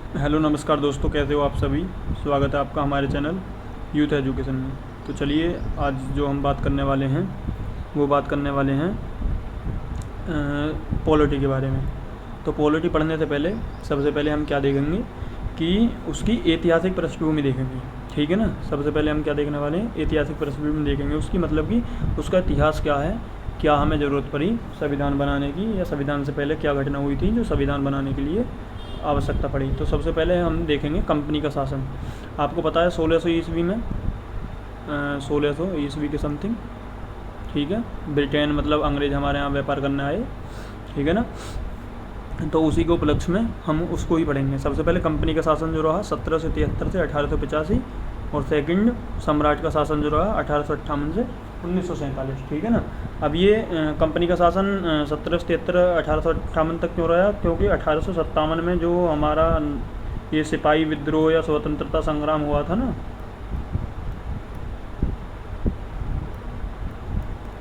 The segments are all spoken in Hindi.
हेलो नमस्कार दोस्तों, कैसे हो आप सभी। स्वागत है आपका हमारे चैनल यूथ एजुकेशन में। तो चलिए आज जो हम बात करने वाले हैं वो बात करने वाले हैं पॉलिटी के बारे में। तो पॉलिटी पढ़ने से पहले सबसे पहले हम क्या देखेंगे कि उसकी ऐतिहासिक पृष्ठभूमि देखेंगे। ठीक है ना। सबसे पहले हम क्या देखने वाले हैं, ऐतिहासिक पृष्ठभूमि देखेंगे। उसकी मतलब कि उसका इतिहास क्या है, क्या हमें ज़रूरत पड़ी संविधान बनाने की, या संविधान से पहले क्या घटना हुई थी जो संविधान बनाने के लिए आवश्यकता पड़ी। तो सबसे पहले हम देखेंगे कंपनी का शासन। आपको पता है 1600 ईस्वी में 1600 ईस्वी के समथिंग, ठीक है, ब्रिटेन मतलब अंग्रेज़ हमारे यहाँ व्यापार करने आए। ठीक है ना। तो उसी के उपलक्ष्य में हम उसको ही पढ़ेंगे। सबसे पहले कंपनी का शासन जो रहा 1773 से 1885, और सेकंड सम्राट का शासन जो रहा 1858 से 1947। ठीक है ना। अब ये कंपनी का शासन 1773 1858 तक क्यों रहा, क्योंकि 1857 में जो हमारा ये सिपाही विद्रोह या स्वतंत्रता संग्राम हुआ था ना,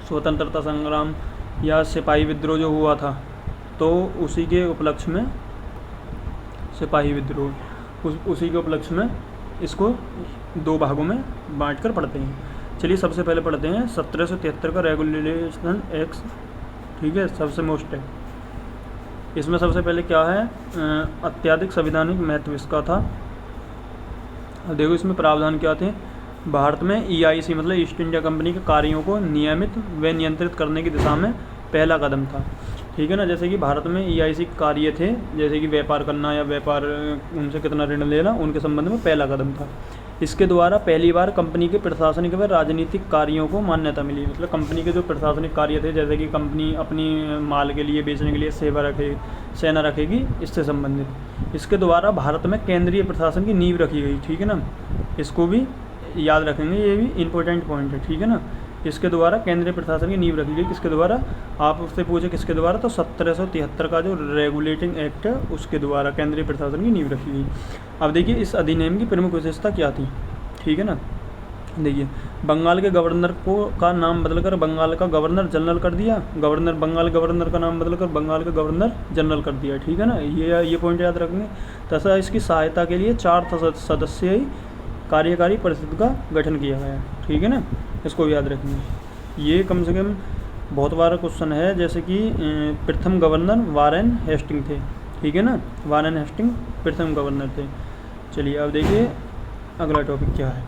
स्वतंत्रता संग्राम या सिपाही विद्रोह जो हुआ था, तो उसी के उपलक्ष्य में सिपाही विद्रोह उसी के उपलक्ष्य में इसको दो भागों में बांटकर पढ़ते हैं। चलिए सबसे पहले पढ़ते हैं 1773 का रेगुलेशन एक्ट। ठीक है, सबसे मोस्ट है। इसमें सबसे पहले क्या है, अत्यधिक संवैधानिक महत्व इसका था। अब देखो इसमें प्रावधान क्या थे। भारत में EIC मतलब ईस्ट इंडिया कंपनी के कार्यों को नियमित व नियंत्रित करने की दिशा में पहला कदम था। ठीक है ना। जैसे कि भारत में EIC कार्य थे, जैसे कि व्यापार करना या व्यापार उनसे कितना ऋण लेना, उनके संबंध में पहला कदम था। इसके द्वारा पहली बार कंपनी के प्रशासनिक व राजनीतिक कार्यों को मान्यता मिली। मतलब कंपनी के जो प्रशासनिक कार्य थे, जैसे कि कंपनी अपनी माल के लिए बेचने के लिए सेना रखेगी, इससे संबंधित। इसके द्वारा भारत में केंद्रीय प्रशासन की नींव रखी गई। ठीक है ना। इसको भी याद रखेंगे, ये भी इम्पोर्टेंट पॉइंट है। ठीक है ना। इसके द्वारा केंद्रीय प्रशासन की नींव रखी गई। किसके द्वारा, आप उससे पूछे किसके द्वारा, तो 1773 का जो रेगुलेटिंग एक्ट है उसके द्वारा केंद्रीय प्रशासन की नींव रखी गई। अब देखिए इस अधिनियम की प्रमुख विशेषता क्या थी। ठीक है ना। देखिए बंगाल के गवर्नर का नाम बदलकर बंगाल का गवर्नर जनरल कर दिया। बंगाल गवर्नर का नाम बदलकर बंगाल का गवर्नर जनरल कर दिया। ठीक है ना। ये पॉइंट याद रखेंगे। तथा इसकी सहायता के लिए 4 सदस्यीय कार्यकारी परिषद का गठन किया गया। ठीक है ना। इसको भी याद रखेंगे। ये कम से कम बहुत बार क्वेश्चन है। जैसे कि प्रथम गवर्नर वारेन हेस्टिंग थे। ठीक है ना। वारेन हेस्टिंग प्रथम गवर्नर थे। चलिए अब देखिए अगला टॉपिक क्या है।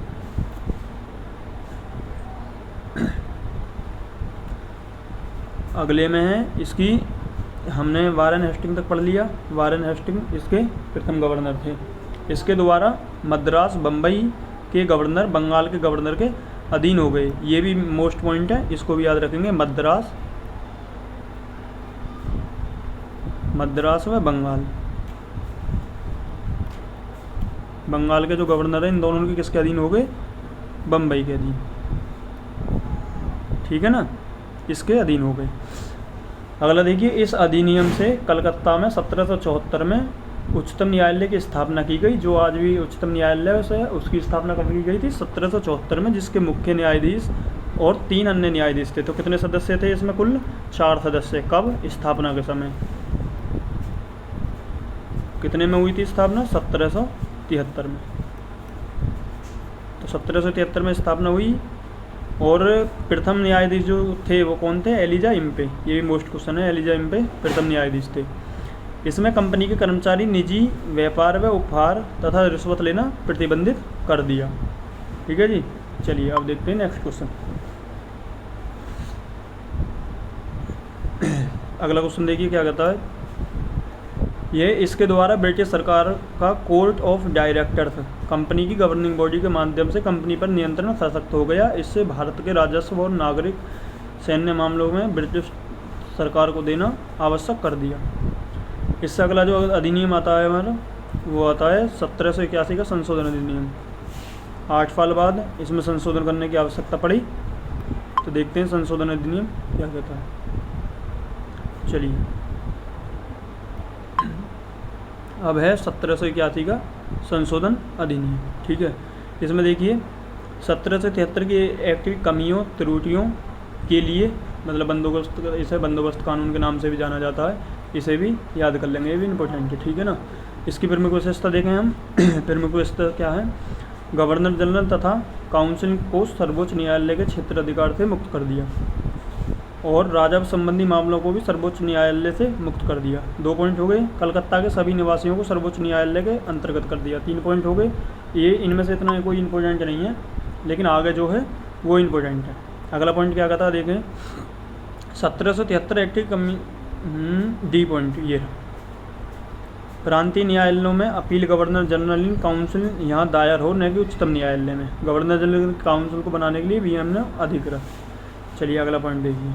अगले में है इसकी, हमने वारेन हेस्टिंग तक पढ़ लिया। वारेन हेस्टिंग इसके प्रथम गवर्नर थे। इसके द्वारा मद्रास बम्बई के गवर्नर बंगाल के गवर्नर के अधीन हो गए। ये भी मोस्ट पॉइंट है, इसको भी याद रखेंगे। मद्रास व बंगाल के जो गवर्नर हैं इन दोनों के किसके अधीन हो गए, बम्बई के अधीन। ठीक है ना, इसके अधीन हो गए। अगला देखिए, इस अधिनियम से कलकत्ता में 1774 में उच्चतम न्यायालय की स्थापना की गई। जो आज भी उच्चतम न्यायालय है उसकी स्थापना कब की गई थी, 1774 में, जिसके मुख्य न्यायाधीश और 3 अन्य न्यायाधीश थे। तो कितने सदस्य थे इसमें, कुल 4 सदस्य। कब, स्थापना के समय। कितने में हुई थी स्थापना, 1773 में। तो 1773 में स्थापना हुई। और प्रथम न्यायाधीश जो थे वो कौन थे, एलिजा इम्पे। ये भी मोस्ट क्वेश्चन है, एलिजा इम्पे प्रथम न्यायाधीश थे। इसमें कंपनी के कर्मचारी निजी व्यापार व उपहार तथा रिश्वत लेना प्रतिबंधित कर दिया। ठीक है जी। चलिए अब देखते हैं नेक्स्ट क्वेश्चन। अगला क्वेश्चन देखिए क्या कहता है। ये इसके द्वारा ब्रिटिश सरकार का कोर्ट ऑफ डायरेक्टर्स कंपनी की गवर्निंग बॉडी के माध्यम से कंपनी पर नियंत्रण सशक्त हो गया। इससे भारत के राजस्व और नागरिक सैन्य मामलों में ब्रिटिश सरकार को देना आवश्यक कर दिया। इससे अगला जो अधिनियम आता है हमारा, वो आता है 1781 का संशोधन अधिनियम। 8 साल बाद इसमें संशोधन करने की आवश्यकता पड़ी। तो देखते हैं संशोधन अधिनियम क्या कहता है। चलिए अब है 1781 का संशोधन अधिनियम। ठीक है। इसमें देखिए 1773 की एक्ट की कमियों त्रुटियों के लिए, मतलब बंदोबस्त, इसे बंदोबस्त कानून के नाम से भी जाना जाता है, इसे भी याद कर लेंगे, ये भी इम्पोर्टेंट है। ठीक है ना। इसकी प्रमुख विशेषता देखें हम। प्रमुख विशेषता क्या है? गवर्नर जनरल तथा काउंसिल को सर्वोच्च न्यायालय के क्षेत्र अधिकार से मुक्त कर दिया और राजस्व संबंधी मामलों को भी सर्वोच्च न्यायालय से मुक्त कर दिया। 2 पॉइंट हो गए। कलकत्ता के सभी निवासियों को सर्वोच्च न्यायालय के अंतर्गत कर दिया। 3 पॉइंट हो गए। ये इनमें से इतना कोई इम्पोर्टेंट नहीं है, लेकिन आगे जो है वो इम्पोर्टेंट है। अगला पॉइंट क्या कहता है देखें। 1773 एक्ट डी पॉइंट ये प्रांतीय न्यायालयों में appeal governor general in council यहाँ दायर हो, न कि उच्चतम न्यायालय में। गवर्नर जनरल काउंसिल को बनाने के लिए भी हमने अधिकृत। चलिए अगला पॉइंट देखिए।